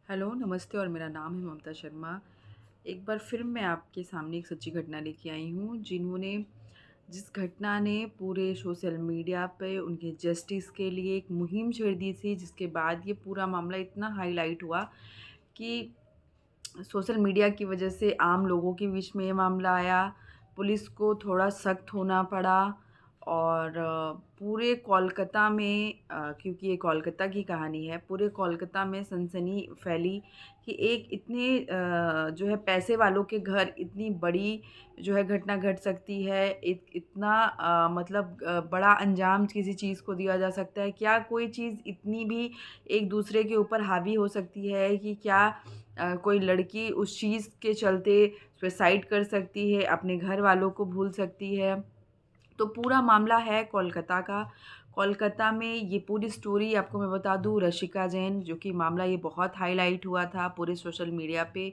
Hello, नमस्ते और मेरा नाम है ममता शर्मा। एक बार फिर मैं आपके सामने एक सच्ची घटना लेके आई हूँ, जिस घटना ने पूरे सोशल मीडिया पे उनके जस्टिस के लिए एक मुहिम छेड़ दी थी, जिसके बाद ये पूरा मामला इतना हाईलाइट हुआ कि सोशल मीडिया की वजह से आम लोगों के बीच में ये मामला आया। पुलिस को थोड़ा सख्त होना पड़ा और पूरे कोलकाता में क्योंकि ये कोलकाता की कहानी है, पूरे कोलकाता में सनसनी फैली कि एक इतने जो है पैसे वालों के घर इतनी बड़ी जो है घटना घट सकती है। इतना मतलब बड़ा अंजाम किसी चीज़ को दिया जा सकता है। क्या कोई चीज़ इतनी भी एक दूसरे के ऊपर हावी हो सकती है कि क्या कोई लड़की उस चीज़ के चलते सुसाइड कर सकती है, अपने घर वालों को भूल सकती है। तो पूरा मामला है कोलकाता का। कोलकाता में ये पूरी स्टोरी आपको मैं बता दूँ, रशिका जैन जो कि मामला ये बहुत हाईलाइट हुआ था पूरे सोशल मीडिया पे,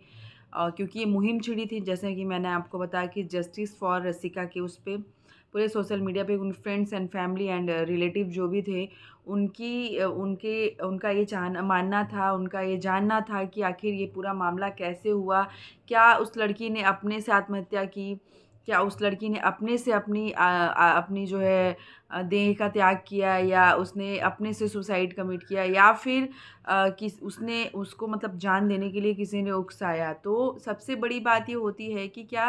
क्योंकि ये मुहिम छिड़ी थी, जैसे कि मैंने आपको बताया कि जस्टिस फॉर रसिका के उस पे पूरे सोशल मीडिया पे उन friends and family and relative जो भी थे, उनका ये मानना था, उनका ये जानना था कि आखिर ये पूरा मामला कैसे हुआ। क्या उस लड़की ने अपने से आत्महत्या की? क्या उस लड़की ने अपने से अपनी जो है देह का त्याग किया, या उसने अपने से सुसाइड कमिट किया, या फिर किस उसने उसको मतलब जान देने के लिए किसी ने उकसाया? तो सबसे बड़ी बात ये होती है कि क्या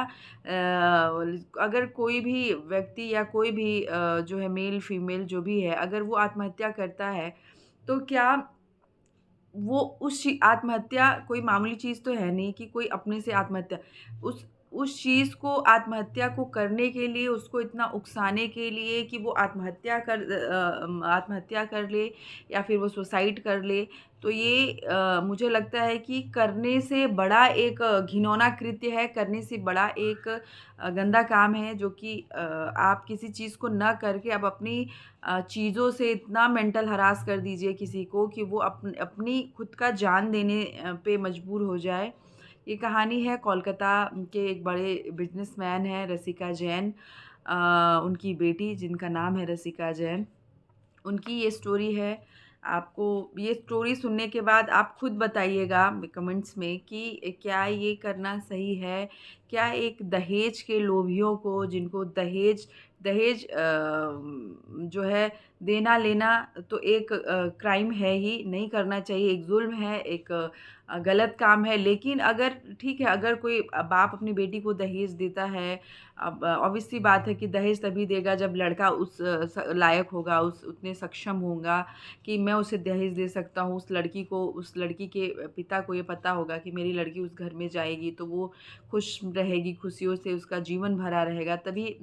अगर कोई भी व्यक्ति या कोई भी जो है मेल फीमेल जो भी है, अगर वो आत्महत्या करता है, तो क्या वो आत्महत्या कोई मामूली चीज़ तो है नहीं कि कोई अपने से आत्महत्या, उस चीज़ को आत्महत्या को करने के लिए, उसको इतना उकसाने के लिए कि वो आत्महत्या कर ले या फिर वो सुसाइड कर ले। तो ये मुझे लगता है कि करने से बड़ा एक घिनौना कृत्य है, करने से बड़ा एक गंदा काम है, जो कि आप किसी चीज़ को ना करके आप अपनी चीज़ों से इतना मेंटल हरास कर दीजिए किसी को कि वो अपनी खुद का जान देने पे मजबूर हो जाए। ये कहानी है कोलकाता के एक बड़े बिज़नेसमैन हैं रसिका जैन, उनकी बेटी जिनका नाम है रसिका जैन, उनकी ये स्टोरी है। आपको ये स्टोरी सुनने के बाद आप खुद बताइएगा कमेंट्स में कि क्या ये करना सही है? क्या एक दहेज के लोभियों को, जिनको दहेज दहेज जो है देना लेना तो एक क्राइम है ही, नहीं करना चाहिए, एक ज़ुल्म है, एक गलत काम है। लेकिन अगर ठीक है, अगर कोई बाप अपनी बेटी को दहेज देता है, अब ऑब्वियस सी बात है कि दहेज तभी देगा जब लड़का उस लायक होगा, उस उतने सक्षम होगा कि मैं उसे दहेज दे सकता हूँ। उस लड़की के पिता को ये पता होगा कि मेरी लड़की उस घर में जाएगी तो वो खुश रहेगी, खुशियों से उसका जीवन भरा रहेगा। तभी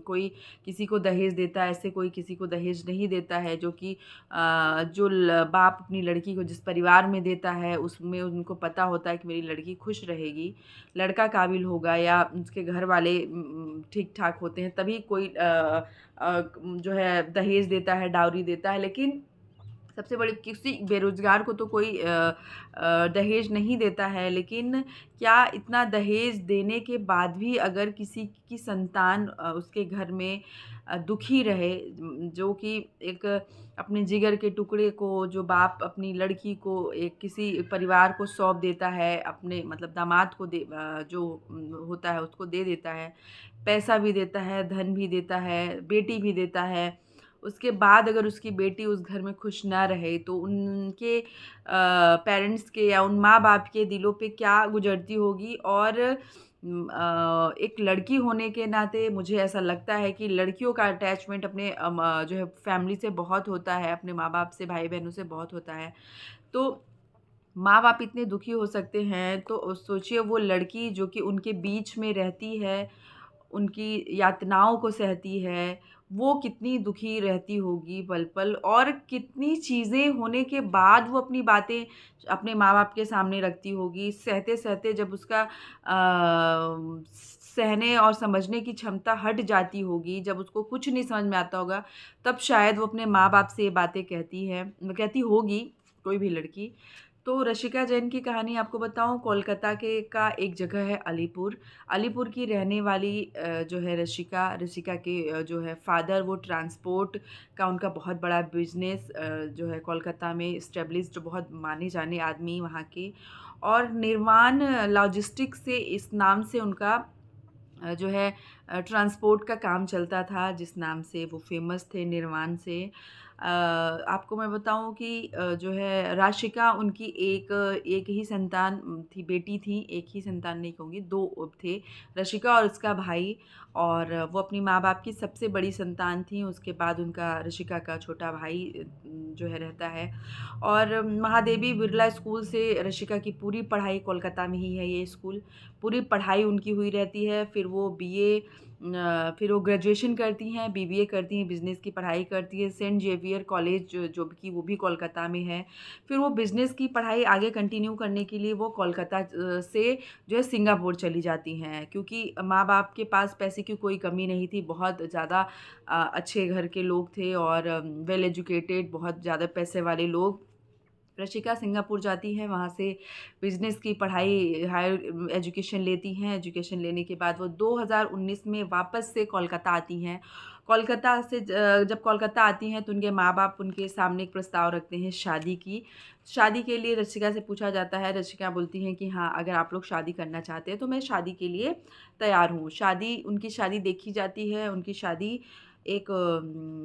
कोई किसी को दहेज देता है, ऐसे कोई किसी को दहेज नहीं देता है, जो कि बाप अपनी लड़की को जिस परिवार में देता है उसमें उनको पता होता है कि मेरी लड़की खुश रहेगी, लड़का काबिल होगा या उसके घर वाले ठीक-ठाक होते हैं, तभी कोई जो है दहेज देता है, डाउरी देता है। लेकिन सबसे बड़ी, किसी बेरोज़गार को तो कोई दहेज नहीं देता है, लेकिन क्या इतना दहेज देने के बाद भी अगर किसी की संतान उसके घर में दुखी रहे, जो कि एक अपने जिगर के टुकड़े को जो बाप अपनी लड़की को एक किसी परिवार को सौंप देता है, अपने मतलब दामाद को जो होता है उसको दे देता है, पैसा भी देता है, धन भी देता है, बेटी भी देता है। उसके बाद अगर उसकी बेटी उस घर में खुश ना रहे, तो उनके पेरेंट्स के या उन माँ-बाप के दिलों पे क्या गुज़रती होगी। और एक लड़की होने के नाते मुझे ऐसा लगता है कि लड़कियों का अटैचमेंट अपने जो है फैमिली से बहुत होता है, अपने माँ-बाप से, भाई-बहनों से बहुत होता है। तो माँ-बाप इतने दुखी हो सकते हैं, तो सोचिए वो लड़की जो कि उनके बीच में रहती है, उनकी यातनाओं को सहती है, वो कितनी दुखी रहती होगी पल-पल, और कितनी चीज़ें होने के बाद वो अपनी बातें अपने माँ-बाप के सामने रखती होगी। सहते-सहते जब उसका सहने और समझने की क्षमता हट जाती होगी, जब उसको कुछ नहीं समझ में आता होगा, तब शायद वो अपने माँ-बाप से ये बातें कहती होगी कोई भी लड़की। तो रशिका जैन की कहानी आपको बताऊँ, कोलकाता के का एक जगह है अलीपुर। अलीपुर की रहने वाली जो है रशिका के जो है फ़ादर, वो ट्रांसपोर्ट का उनका बहुत बड़ा बिज़नेस जो है कोलकाता में इस्टेब्लिश्ड, बहुत माने-जाने आदमी वहाँ के। और निर्वाण लॉजिस्टिक्स से, इस नाम से उनका जो है ट्रांसपोर्ट का काम चलता था, जिस नाम से वो फ़ेमस थे, निर्वाण से। आपको मैं बताऊँ कि जो है राशिका उनकी एक एक ही संतान थी, बेटी थी, एक ही संतान नहीं कहूँगी, 2 थे, रशिका और उसका भाई। और वो अपनी माँ-बाप की सबसे बड़ी संतान थीं, उसके बाद उनका रशिका का छोटा भाई जो है रहता है। और महादेवी बिरला स्कूल से रशिका की पूरी पढ़ाई, कोलकाता में ही है ये स्कूल, पूरी पढ़ाई उनकी हुई रहती है। फिर वो बीए फिर वो ग्रेजुएशन करती हैं, बीबीए करती हैं, बिज़नेस की पढ़ाई करती हैं, सेंट जेवियर कॉलेज जो कि वो भी कोलकाता में है। फिर वो बिज़नेस की पढ़ाई आगे कंटिन्यू करने के लिए वो कोलकाता से जो है सिंगापुर चली जाती हैं, क्योंकि माँ-बाप के पास पैसे की कोई कमी नहीं थी, बहुत ज़्यादा अच्छे घर के लोग थे और वेल एजुकेटेड, बहुत ज़्यादा पैसे वाले लोग। रशिका सिंगापुर जाती हैं, वहाँ से बिज़नेस की पढ़ाई, हायर एजुकेशन लेती हैं। एजुकेशन लेने के बाद वो 2019 में वापस से कोलकाता आती हैं। कोलकाता से जब कोलकाता आती हैं तो उनके माँ-बाप उनके सामने एक प्रस्ताव रखते हैं शादी की। शादी के लिए रशिका से पूछा जाता है, रशिका बोलती हैं कि हाँ, अगर आप लोग शादी करना चाहते हैं तो मैं शादी के लिए तैयार हूँ। उनकी शादी देखी जाती है, उनकी शादी एक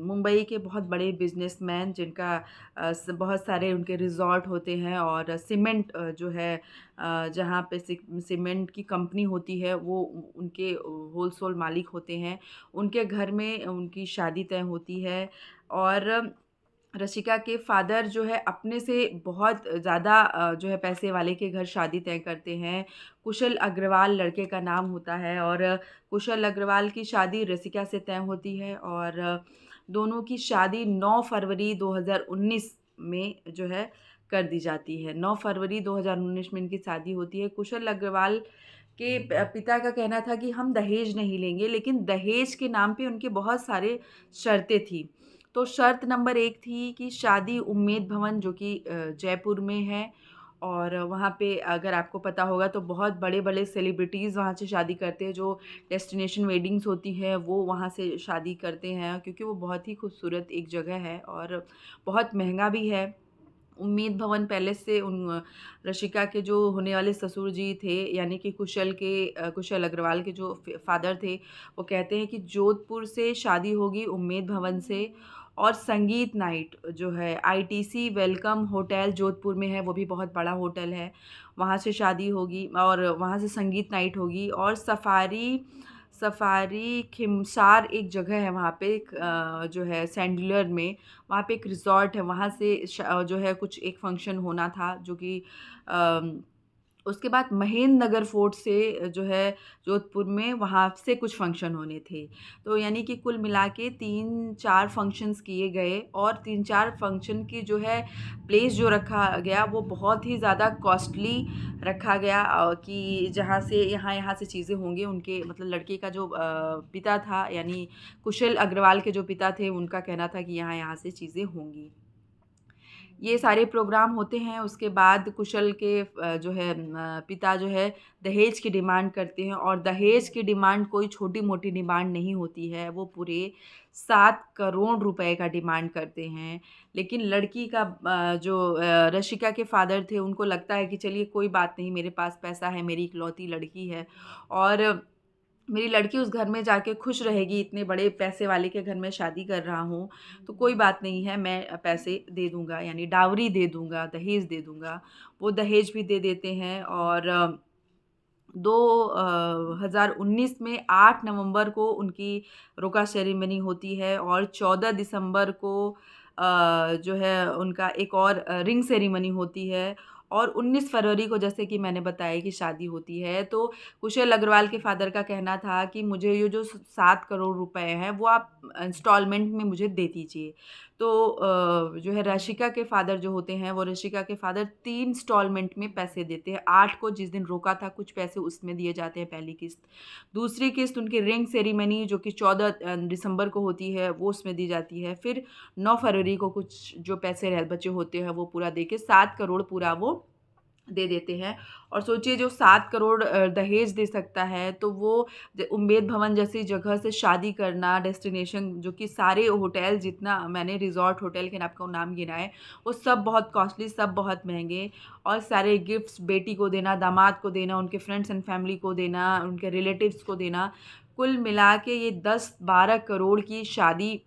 मुंबई के बहुत बड़े बिज़नेसमैन, जिनका बहुत सारे उनके रिज़ॉर्ट होते हैं और सीमेंट जो है जहाँ पे सीमेंट की कंपनी होती है, वो उनके होलसेल मालिक होते हैं, उनके घर में उनकी शादी तय होती है। और रशिका के फ़ादर जो है अपने से बहुत ज़्यादा जो है पैसे वाले के घर शादी तय करते हैं। कुशल अग्रवाल लड़के का नाम होता है, और कुशल अग्रवाल की शादी रसिका से तय होती है। और दोनों की शादी 9 फरवरी 2019 में जो है कर दी जाती है। 9 फरवरी 2019 में इनकी शादी होती है। कुशल अग्रवाल के पिता का कहना था कि हम दहेज नहीं लेंगे, लेकिन दहेज के नाम पे उनके बहुत सारे शर्तें थी। तो शर्त नंबर 1 थी कि शादी उम्मेद भवन, जो कि जयपुर में है, और वहाँ पे अगर आपको पता होगा तो बहुत बड़े-बड़े सेलिब्रिटीज़ वहाँ से शादी करते हैं, जो डेस्टिनेशन वेडिंग्स होती है वो वहाँ से शादी करते हैं, क्योंकि वो बहुत ही खूबसूरत एक जगह है और बहुत महँगा भी है। उम्मीद भवन पैलेस से रशिका के जो होने वाले ससुर जी थे, यानी कि कुशल अग्रवाल के जो फादर थे, वो कहते हैं कि जोधपुर से शादी होगी उम्मेद भवन से, और संगीत नाइट जो है आईटीसी वेलकम होटल जोधपुर में है, वो भी बहुत बड़ा होटल है, वहाँ से शादी होगी और वहाँ से संगीत नाइट होगी। और सफारी सफारी खिमसार एक जगह है वहाँ पे, एक जो है सैंडलर में, वहाँ पे एक रिज़ॉर्ट है, वहाँ से जो है कुछ एक फ़ंक्शन होना था, जो कि अम, उसके बाद महेंद्र नगर फोर्ट से जो है जोधपुर में, वहाँ से कुछ फ़ंक्शन होने थे। तो यानी कि कुल मिला के 3-4 फ़ंक्शंस किए गए, और 3-4 फ़ंक्शन की जो है प्लेस जो रखा गया वो बहुत ही ज़्यादा कॉस्टली रखा गया, कि जहाँ से यहाँ से चीज़ें होंगी। उनके मतलब लड़के का जो पिता था, यानी कुशल अग्रवाल के जो पिता थे, उनका कहना था कि यहाँ से चीज़ें होंगी। ये सारे प्रोग्राम होते हैं, उसके बाद कुशल के जो है पिता जो है दहेज की डिमांड करते हैं, और दहेज की डिमांड कोई छोटी-मोटी डिमांड नहीं होती है, वो पूरे 7 करोड़ रुपए का डिमांड करते हैं। लेकिन लड़की का जो रशिका के फादर थे, उनको लगता है कि चलिए कोई बात नहीं, मेरे पास पैसा है, मेरी इकलौती लड़की है, और मेरी लड़की उस घर में जाके खुश रहेगी, इतने बड़े पैसे वाले के घर में शादी कर रहा हूँ, तो कोई बात नहीं है, मैं पैसे दे दूँगा, यानी डावरी दे दूँगा, दहेज दे दूँगा। वो दहेज भी दे देते हैं, और 2019 में 8 नवंबर को उनकी रोका सेरेमनी होती है, और 14 दिसंबर को जो है उनका एक और रिंग सेरेमनी होती है, और 19 फरवरी को, जैसे कि मैंने बताया, कि शादी होती है। तो कुशल अग्रवाल के फ़ादर का कहना था कि मुझे ये जो 7 करोड़ रुपए हैं, वो आप इंस्टॉलमेंट में मुझे दे दीजिए। तो जो है रशिका के फ़ादर जो होते हैं, वो रशिका के फ़ादर 3 इंस्टॉलमेंट में पैसे देते हैं। 8 को जिस दिन रोका था, कुछ पैसे उसमें दिए जाते हैं, पहली किस्त। दूसरी किस्त उनकी रिंग सेरेमनी, जो कि 14 दिसंबर को होती है, वो उसमें दी जाती है। फिर 9 फरवरी को कुछ जो पैसे रह बचे होते हैं, वो पूरा देके 7 करोड़ पूरा वो दे देते हैं। और सोचिए जो 7 करोड़ दहेज दे सकता है, तो वो उम्मेद भवन जैसी जगह से शादी करना, डेस्टिनेशन जो कि सारे होटल, जितना मैंने रिज़ॉर्ट होटल के आपको नाम गिनाए, वो सब बहुत कॉस्टली, सब बहुत महँगे। और सारे गिफ्ट्स बेटी को देना, दामाद को देना, उनके फ्रेंड्स एंड फैमिली को देना, उनके रिलेटिव्स को देना, कुल मिला के ये 10-12 करोड़ की शादी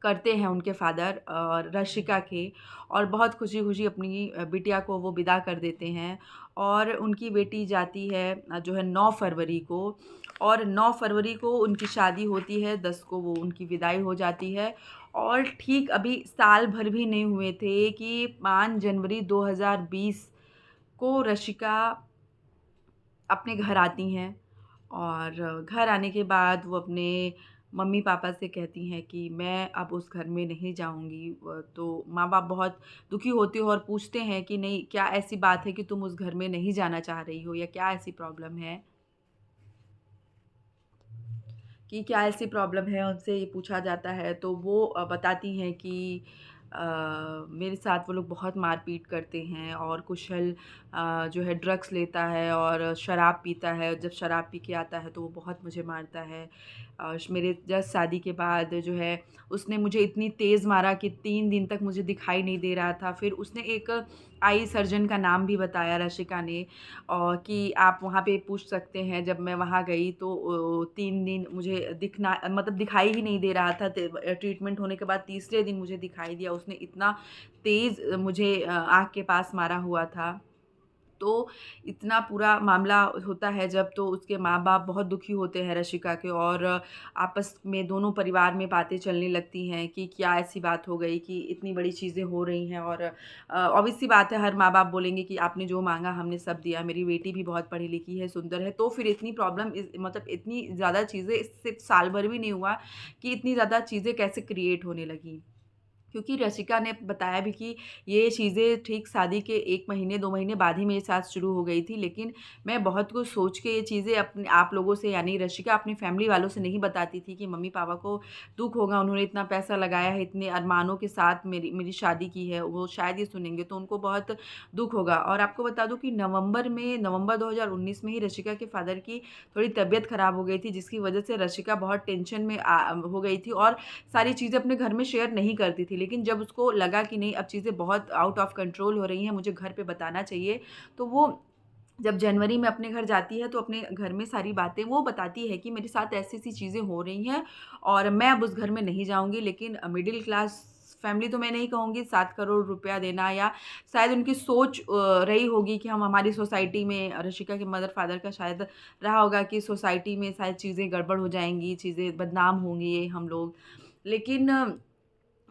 करते हैं उनके फ़ादर और रशिका के। और बहुत खुशी-खुशी अपनी बिटिया को वो विदा कर देते हैं। और उनकी बेटी जाती है जो है 9 फरवरी को, और 9 फरवरी को उनकी शादी होती है, 10 को वो उनकी विदाई हो जाती है। और ठीक अभी साल भर भी नहीं हुए थे कि 5 जनवरी 2020 को रशिका अपने घर आती हैं। और घर आने के बाद वो अपने मम्मी-पापा से कहती हैं कि मैं अब उस घर में नहीं जाऊँगी। तो माँ-बाप बहुत दुखी होते हो और पूछते हैं कि नहीं, क्या ऐसी बात है कि तुम उस घर में नहीं जाना चाह रही हो, या क्या ऐसी प्रॉब्लम है? कि क्या ऐसी प्रॉब्लम है, उनसे ये पूछा जाता है, तो वो बताती हैं कि मेरे साथ वो लोग बहुत मार-पीट करते हैं, और कुशल जो है ड्रग्स लेता है और शराब पीता है। जब शराब पी के आता है तो वो बहुत मुझे मारता है। मेरे जस्ट शादी के बाद जो है उसने मुझे इतनी तेज़ मारा कि 3 दिन तक मुझे दिखाई नहीं दे रहा था। फिर उसने एक आई सर्जन का नाम भी बताया रशिका ने, कि आप वहाँ पे पूछ सकते हैं। जब मैं वहाँ गई तो 3 दिन मुझे दिखना मतलब दिखाई ही नहीं दे रहा था। ट्रीटमेंट होने के बाद तीसरे दिन मुझे दिखाई दिया। उसने इतना तेज़ मुझे आँख के पास मारा हुआ था। तो इतना पूरा मामला होता है जब, तो उसके माँ-बाप बहुत दुखी होते हैं रशिका के। और आपस में दोनों परिवार में बातें चलने लगती हैं कि क्या ऐसी बात हो गई कि इतनी बड़ी चीज़ें हो रही हैं। और ऑब्वियस सी बात है, हर माँ-बाप बोलेंगे कि आपने जो माँगा हमने सब दिया, मेरी बेटी भी बहुत पढ़ी-लिखी है, सुंदर है। तो फिर इतनी प्रॉब्लम मतलब इतनी ज़्यादा चीज़ें, सिर्फ़ साल भर भी नहीं हुआ कि इतनी ज़्यादा चीज़ें कैसे क्रिएट होने लगीं। क्योंकि रसिका ने बताया भी कि ये चीज़ें ठीक शादी के 1 महीने 2 महीने बाद ही मेरे साथ शुरू हो गई थी। लेकिन मैं बहुत कुछ सोच के ये चीज़ें अपने आप लोगों से, यानी रशिका अपनी फैमिली वालों से नहीं बताती थी कि मम्मी-पापा को दुःख होगा, उन्होंने इतना पैसा लगाया है, इतने अरमानों के साथ मेरी मेरी शादी की है, वो शायद ये सुनेंगे तो उनको बहुत दुःख होगा। और आपको बता दूँ कि नवंबर 2019 में ही रशिका के फ़ादर की थोड़ी तबीयत ख़राब हो गई थी, जिसकी वजह से रशिका बहुत टेंशन में हो गई थी, और सारी चीज़ें अपने घर में शेयर नहीं करती थी। लेकिन जब उसको लगा कि नहीं, अब चीज़ें बहुत आउट ऑफ कंट्रोल हो रही हैं, मुझे घर पे बताना चाहिए, तो वो जब जनवरी में अपने घर जाती है तो अपने घर में सारी बातें वो बताती है कि मेरे साथ ऐसी-ऐसी चीज़ें हो रही हैं, और मैं अब उस घर में नहीं जाऊँगी। लेकिन मिडल क्लास फैमिली तो मैं नहीं कहूँगी, 7 करोड़ रुपया देना, या शायद उनकी सोच रही होगी कि हम हमारी सोसाइटी में, रशिका के मदर-फादर का शायद रहा होगा कि सोसाइटी में शायद चीज़ें गड़बड़ हो जाएँगी, चीज़ें बदनाम होंगे हम लोग। लेकिन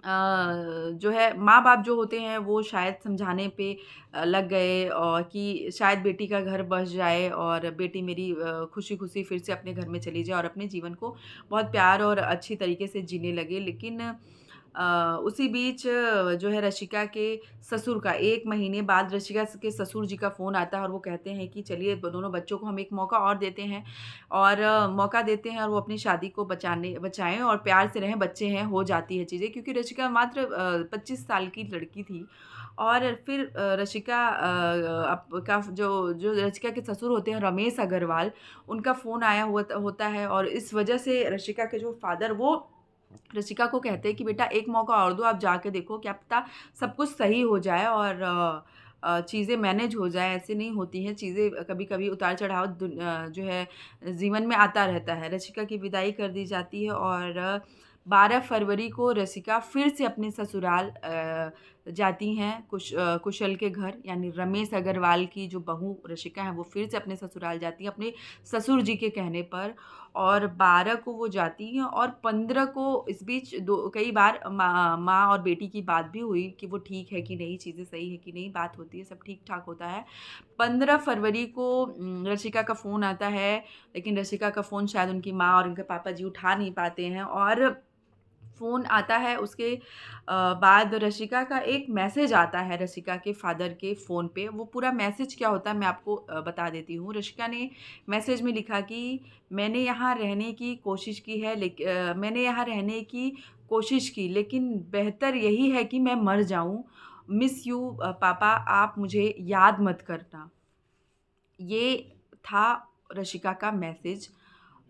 जो है माँ-बाप जो होते हैं वो शायद समझाने पे लग गए, और कि शायद बेटी का घर बस जाए और बेटी मेरी खुशी-खुशी फिर से अपने घर में चली जाए और अपने जीवन को बहुत प्यार और अच्छी तरीके से जीने लगे। लेकिन उसी बीच जो है रशिका के ससुर का 1 महीने बाद रशिका के ससुर जी का फ़ोन आता है, और वो कहते हैं कि चलिए दोनों बच्चों को हम एक मौका और देते हैं, और मौका देते हैं, और वो अपनी शादी को बचाएँ और प्यार से रहें, बच्चे हैं, हो जाती है चीज़ें। क्योंकि रशिका मात्र 25 साल की लड़की थी। और फिर रशिका अप का जो जो रशिका के ससुर होते हैं रमेश अग्रवाल, उनका फ़ोन आया हुआ होता है, और इस वजह से रशिका के जो फ़ादर, वो रसिका को कहते हैं कि बेटा एक मौका और दो, आप जाके देखो, क्या पता सब कुछ सही हो जाए और चीज़ें मैनेज हो जाएँ। ऐसे नहीं होती हैं चीज़ें, कभी-कभी उतार-चढ़ाव जो है जीवन में आता रहता है। रसिका की विदाई कर दी जाती है, और 12 फरवरी को रसिका फिर से अपने ससुराल जाती हैं, कुशल के घर, यानी रमेश अग्रवाल की जो बहू रशिका हैं वो फिर से अपने ससुराल जाती हैं अपने ससुर जी के कहने पर। और 12 को वो जाती हैं, और 15 को इस बीच दो कई बार माँ और बेटी की बात भी हुई कि वो ठीक है कि नहीं, चीज़ें सही है कि नहीं, बात होती है, सब ठीक-ठाक होता है। 15 फरवरी को रशिका का फ़ोन आता है, लेकिन रशिका का फ़ोन शायद उनकी माँ और उनके पापा जी उठा नहीं पाते हैं, और फ़ोन आता है उसके बाद रशिका का एक मैसेज आता है रशिका के फ़ादर के फ़ोन पे। वो पूरा मैसेज क्या होता है मैं आपको बता देती हूँ। रशिका ने मैसेज में लिखा कि मैंने यहाँ रहने की कोशिश की है, मैंने यहाँ रहने की कोशिश की, लेकिन बेहतर यही है कि मैं मर जाऊँ, मिस यू पापा, आप मुझे याद मत करना। ये था रशिका का मैसेज।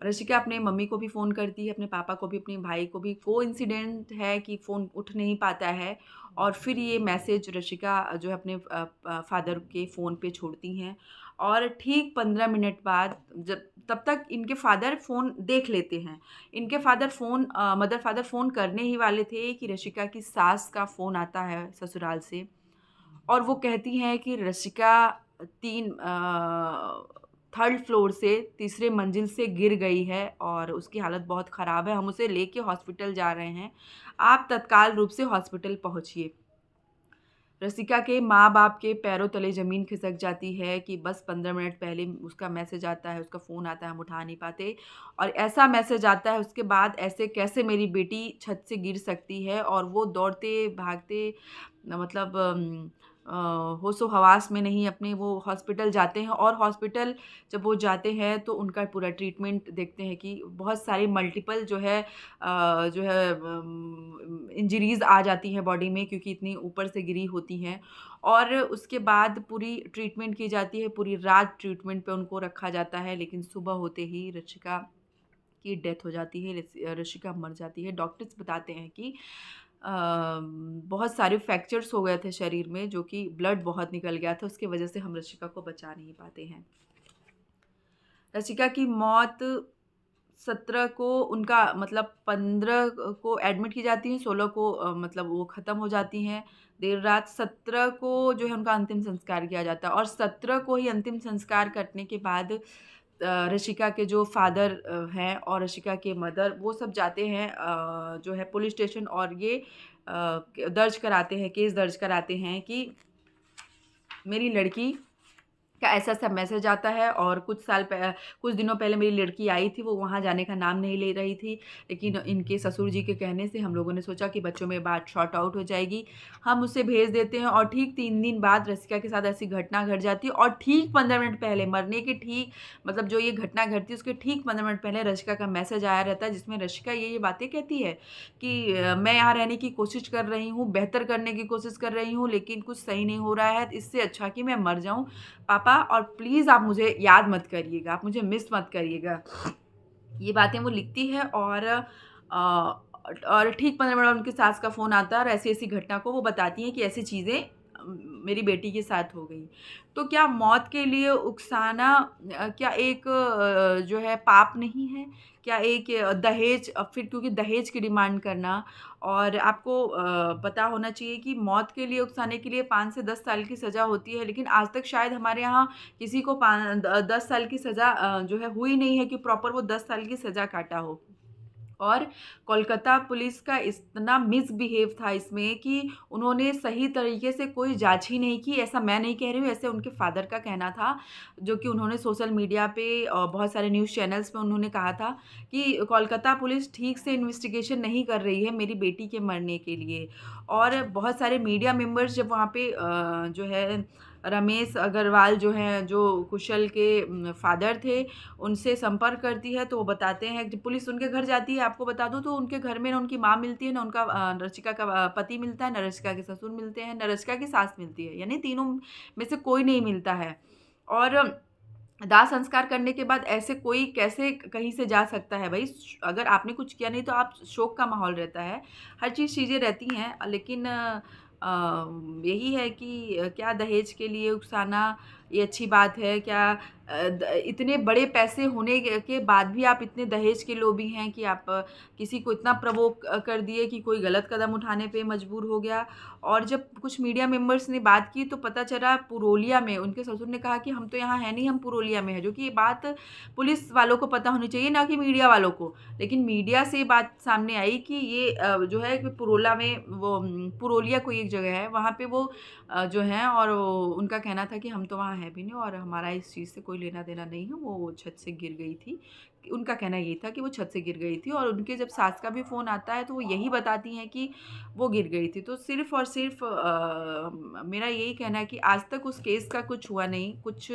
रशिका अपने मम्मी को भी फ़ोन करती है, अपने पापा को भी, अपने भाई को भी। कोइंसिडेंट है कि फ़ोन उठ नहीं पाता है और फिर ये मैसेज रशिका जो है अपने फ़ादर के फ़ोन पे छोड़ती हैं और ठीक 15 मिनट बाद, जब तब तक इनके फ़ादर फ़ोन देख लेते हैं। इनके फ़ादर मदर फ़ादर फ़ोन करने ही वाले थे कि रशिका की सास का फ़ोन आता है ससुराल से और वो कहती हैं कि रसिका 3rd फ्लोर से तीसरे मंजिल से गिर गई है और उसकी हालत बहुत ख़राब है, हम उसे लेके हॉस्पिटल जा रहे हैं, आप तत्काल रूप से हॉस्पिटल पहुँचिए। रसिका के माँ-बाप के पैरों तले ज़मीन खिसक जाती है कि बस 15 मिनट पहले उसका मैसेज आता है, उसका फ़ोन आता है, हम उठा नहीं पाते और ऐसा मैसेज आता है उसके बाद, ऐसे कैसे मेरी बेटी छत से गिर सकती है। और वो दौड़ते भागते मतलब होशो-हवास में नहीं अपने, वो हॉस्पिटल जाते हैं और हॉस्पिटल जब वो जाते हैं तो उनका पूरा ट्रीटमेंट देखते हैं कि बहुत सारी मल्टीपल इंजरीज़ आ जाती हैं बॉडी में, क्योंकि इतनी ऊपर से गिरी होती हैं। और उसके बाद पूरी ट्रीटमेंट की जाती है, पूरी रात ट्रीटमेंट पे उनको रखा जाता है, लेकिन सुबह होते ही रचिका की डेथ हो जाती है, रशिका मर जाती है। डॉक्टर्स बताते हैं कि बहुत सारे फ्रैक्चर्स हो गए थे शरीर में, जो कि ब्लड बहुत निकल गया था, उसकी वजह से हम रशिका को बचा नहीं पाते हैं। रशिका की मौत 17 को, उनका मतलब 15 को एडमिट की जाती हैं, 16 को मतलब वो ख़त्म हो जाती हैं देर रात। 17 को जो है उनका अंतिम संस्कार किया जाता है और 17 को ही अंतिम संस्कार करने के बाद रशिका के जो फ़ादर हैं और रशिका के मदर, वो सब जाते हैं जो है पुलिस स्टेशन और ये दर्ज कराते हैं, केस दर्ज कराते हैं कि मेरी लड़की का ऐसा-ऐसा मैसेज आता है और कुछ दिनों पहले मेरी लड़की आई थी, वो वहाँ जाने का नाम नहीं ले रही थी। लेकिन इनके ससुर जी के कहने से हम लोगों ने सोचा कि बच्चों में बात सॉर्ट आउट हो जाएगी। हम उसे भेज देते हैं और ठीक 3 दिन बाद रसिका के साथ ऐसी घटना घट जाती है और ठीक 15 मिनट पहले, मरने के ठीक मतलब जो ये घटना घटती है उसके ठीक 15 मिनट पहले रशिका का मैसेज आया रहता है, जिसमें रशिका ये बातें कहती है कि मैं यहाँ रहने की कोशिश कर रही हूँ, बेहतर करने की कोशिश कर रही हूँ, लेकिन कुछ सही नहीं हो रहा है, इससे अच्छा कि मैं मर जाऊँ पापा, और प्लीज़ आप मुझे याद मत करिएगा, आप मुझे मिस मत करिएगा। ये बातें वो लिखती है और ठीक 15 मिनट बाद उनकी सास का फ़ोन आता है और ऐसी-ऐसी घटना को वो बताती हैं कि ऐसी चीज़ें मेरी बेटी के साथ हो गई। तो क्या मौत के लिए उकसाना क्या एक जो है पाप नहीं है? क्या एक दहेज फिर क्योंकि दहेज की डिमांड करना, और आपको पता होना चाहिए कि मौत के लिए उकसाने के लिए 5 से 10 साल की सज़ा होती है, लेकिन आज तक शायद हमारे यहाँ किसी को 10 साल की सज़ा जो है हुई नहीं है कि प्रॉपर वो 10 साल की सज़ा काटा हो। और कोलकाता पुलिस का इतना मिसबिहेव था इसमें कि उन्होंने सही तरीके से कोई जाँच ही नहीं की। ऐसा मैं नहीं कह रही हूँ, ऐसे उनके फ़ादर का कहना था, जो कि उन्होंने सोशल मीडिया पे बहुत सारे न्यूज़ चैनल्स पे उन्होंने कहा था कि कोलकाता पुलिस ठीक से इन्वेस्टिगेशन नहीं कर रही है मेरी बेटी के मरने के लिए। और बहुत सारे मीडिया मेंबर्स जब वहाँ पे जो है रमेश अग्रवाल जो हैं, जो कुशल के फ़ादर थे, उनसे संपर्क करती है, तो वो बताते हैं, जब पुलिस उनके घर जाती है, आपको बता दूँ, तो उनके घर में ना उनकी माँ मिलती है, ना उनका रचिका का पति मिलता है, ना रचिका के ससुर मिलते हैं, ना रचिका की सास मिलती है, यानी तीनों में से कोई नहीं मिलता है। और दाह संस्कार करने के बाद ऐसे कोई कैसे कहीं से जा सकता है भई? अगर आपने कुछ किया नहीं तो आप शोक का माहौल रहता है, हर चीज़ें रहती हैं, लेकिन यही है कि क्या दहेज के लिए उकसाना ये अच्छी बात है? क्या इतने बड़े पैसे होने के बाद भी आप इतने दहेज के लोभी हैं कि आप किसी को इतना प्रवोक कर दिए कि कोई गलत कदम उठाने पे मजबूर हो गया। और जब कुछ मीडिया मेंबर्स ने बात की तो पता चला पुरोलिया में, उनके ससुर ने कहा कि हम तो यहाँ हैं नहीं, हम पुरोलिया में हैं, जो कि ये बात पुलिस वालों को पता होनी चाहिए, ना कि मीडिया वालों को। लेकिन मीडिया से ये बात सामने आई कि ये जो है कि पुरोला में वो पुरोलिया कोई एक जगह है, वहाँ पे वो जो हैं, और उनका कहना था कि हम तो वहाँ हैं भी नहीं और हमारा इस चीज़ से कोई लेना-देना नहीं है, वो छत से गिर गई थी। उनका कहना ये था कि वो छत से गिर गई थी और उनके जब सास का भी फ़ोन आता है तो वो यही बताती हैं कि वो गिर गई थी। तो सिर्फ़ और सिर्फ़ मेरा यही कहना है कि आज तक उस केस का कुछ हुआ नहीं, कुछ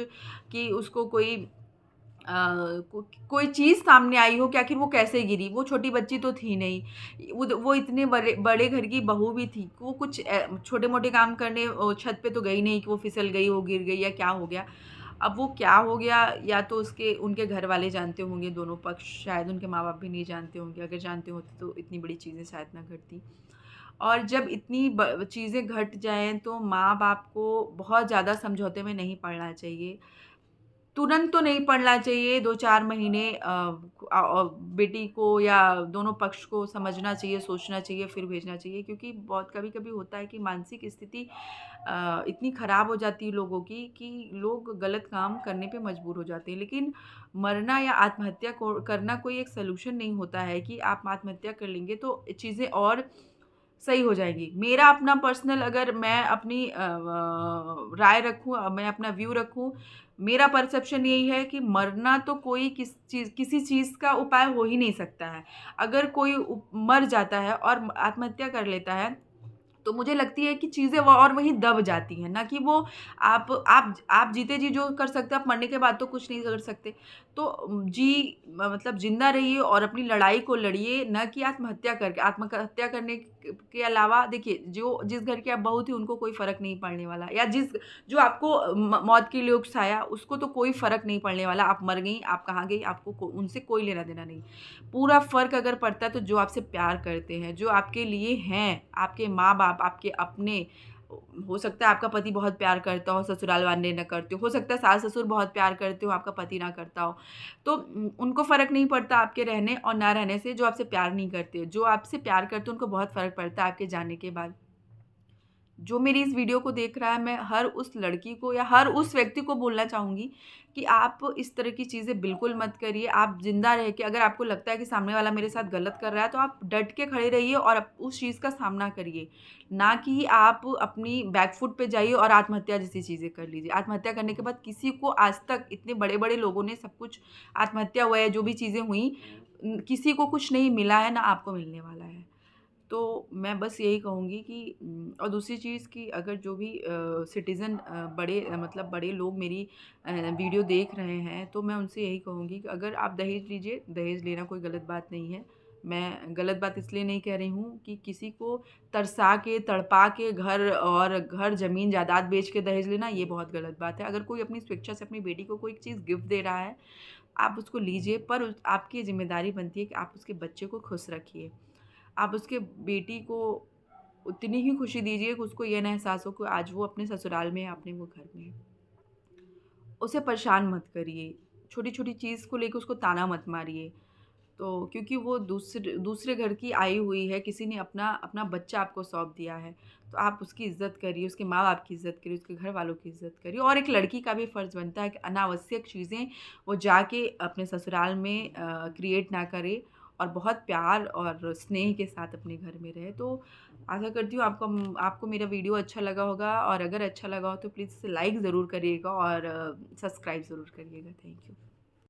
कि उसको कोई अ, को कोई चीज़ सामने आई हो कि आखिर वो कैसे गिरी? वो छोटी बच्ची तो थी नहीं। वो इतने बड़े बड़े घर की बहू भी थी। वो कुछ छोटे-मोटे काम करने छत पे तो गई नहीं कि वो फिसल गई, वो गिर गई या क्या हो गया। अब वो क्या हो गया या तो उसके उनके घरवाले जानते होंगे दोनों पक्ष, शायद उनके माँ-बाप भी नहीं जानते होंगे। अगर जानते होते तो इतनी बड़ी चीज़ें शायद ना घटती। और जब इतनी चीज़ें घट जाएँ तो माँ-बाप को बहुत ज़्यादा समझौते में नहीं पड़ना चाहिए। तुरंत तो नहीं पड़ना चाहिए, 2-4 महीने बेटी को या दोनों पक्ष को समझना चाहिए, सोचना चाहिए, फिर भेजना चाहिए, क्योंकि बहुत कभी-कभी होता है कि मानसिक स्थिति इतनी खराब हो जाती है लोगों की कि लोग गलत काम करने पे मजबूर हो जाते हैं। लेकिन मरना या आत्महत्या को करना कोई एक सॉल्यूशन नहीं होता है कि आप आत्महत्या कर लेंगे तो चीज़ें और सही हो जाएगी। मेरा अपना पर्सनल, अगर मैं अपनी राय रखूँ, मैं अपना व्यू रखूँ, मेरा परसेप्शन यही है कि मरना तो कोई किसी चीज़ का उपाय हो ही नहीं सकता है। अगर कोई मर जाता है और आत्महत्या कर लेता है, तो मुझे लगती है कि चीज़ें वो और वहीं दब जाती हैं, ना कि वो आप जीते जी जो कर सकते हैं, आप मरने के बाद तो कुछ नहीं कर सकते। तो मतलब ज़िंदा रहिए और अपनी लड़ाई को लड़िए, ना कि आत्महत्या करके। आत्महत्या करने के अलावा देखिए, जो जिस घर की आप बहू थी उनको कोई फ़र्क नहीं पड़ने वाला, या जो आपको मौत के लिए उकसाया उसको तो कोई फ़र्क नहीं पड़ने वाला। आप मर गईं, आप कहाँ गई, आपको उनसे कोई लेना-देना नहीं। पूरा फ़र्क अगर पड़ता है तो जो आपसे प्यार करते हैं, जो आपके लिए हैं, आपके माँ-बाप, आपके अपने। हो सकता है आपका पति बहुत प्यार करता हो, ससुराल वाले ना करते हो सकता है सास-ससुर बहुत प्यार करते हो, आपका पति ना करता हो। तो उनको फ़र्क नहीं पड़ता आपके रहने और ना रहने से, जो आपसे प्यार नहीं करते। जो आपसे प्यार करते हैं उनको बहुत फ़र्क पड़ता है आपके जाने के बाद। जो मेरी इस वीडियो को देख रहा है, मैं हर उस लड़की को या हर उस व्यक्ति को बोलना चाहूँगी कि आप इस तरह की चीज़ें बिल्कुल मत करिए। आप ज़िंदा रह के, अगर आपको लगता है कि सामने वाला मेरे साथ गलत कर रहा है, तो आप डट के खड़े रहिए और उस चीज़ का सामना करिए। ना कि आप अपनी बैक फुट पे जाइए और आत्महत्या जैसी चीज़ें कर लीजिए। आत्महत्या करने के बाद किसी को आज तक, इतने बड़े-बड़े लोगों ने सब कुछ, आत्महत्या हुआ है, जो भी चीज़ें हुई, किसी को कुछ नहीं मिला है, ना आपको मिलने वाला है। तो मैं बस यही कहूँगी कि और दूसरी चीज़ कि अगर जो भी सिटिज़न बड़े मतलब बड़े लोग मेरी वीडियो देख रहे हैं, तो मैं उनसे यही कहूँगी कि अगर आप दहेज लीजिए, दहेज लेना कोई गलत बात नहीं है। मैं गलत बात इसलिए नहीं कह रही हूँ कि किसी को तरसा के, तड़पा के घर, ज़मीन, जायदाद बेच के दहेज लेना, ये बहुत गलत बात है। अगर कोई अपनी स्वेच्छा से अपनी बेटी को कोई चीज़ गिफ्ट दे रहा है, आप उसको लीजिए, पर आपकी ज़िम्मेदारी बनती है कि आप उसके बच्चे को खुश रखिए। आप उसके बेटी को उतनी ही खुशी दीजिए कि उसको ये ना एहसास हो कि आज वो अपने ससुराल में है, अपने वो घर में है। उसे परेशान मत करिए, छोटी-छोटी चीज़ को लेके उसको ताना मत मारिए। तो क्योंकि वो दूसरे घर की आई हुई है, किसी ने अपना अपना बच्चा आपको सौंप दिया है, तो आप उसकी इज़्ज़त करिए, उसके माँ-बाप की इज़्ज़त करिए, उसके घरवालों की इज़्ज़त करिए। और एक लड़की का भी फ़र्ज़ बनता है कि अनावश्यक चीज़ें वो जाके अपने ससुराल में क्रिएट ना करे और बहुत प्यार और स्नेह के साथ अपने घर में रहे। तो आशा करती हूँ आपको मेरा वीडियो अच्छा लगा होगा, और अगर अच्छा लगा हो तो प्लीज़ इसे लाइक ज़रूर करिएगा और सब्सक्राइब ज़रूर करिएगा। Thank you.